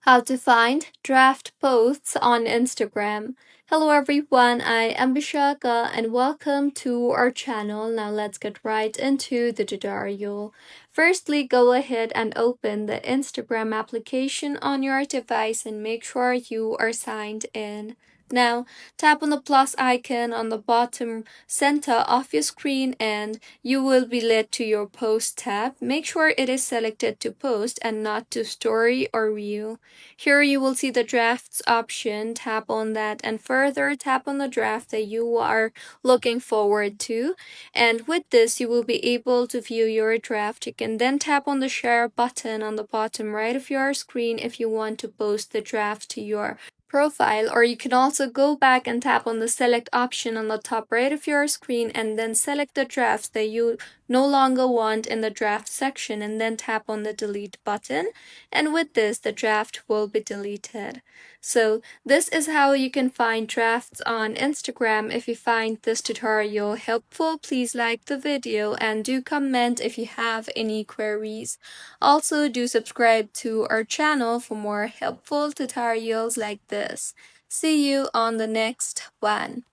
How to find draft posts on Instagram. Hello everyone, I am Vishaka and welcome to our channel. Now let's get right into the tutorial. Firstly, go ahead and open the Instagram application on your device and make sure you are signed in. Now, tap on the plus icon on the bottom center of your screen and you will be led to your post tab. Make sure it is selected to post and not to story or reel. Here you will see the drafts option. Tap on that and further tap on the draft that you are looking forward to. And with this, you will be able to view your draft. You can then tap on the share button on the bottom right of your screen if you want to post the draft to your profile, or you can also go back and tap on the select option on the top right of your screen and then select the drafts that you no longer want in the draft section and then tap on the delete button, and with this the draft will be deleted. So this is how you can find drafts on Instagram. If you find this tutorial helpful, please like the video and do comment if you have any queries. Also, do subscribe to our channel for more helpful tutorials like this. See you on the next one.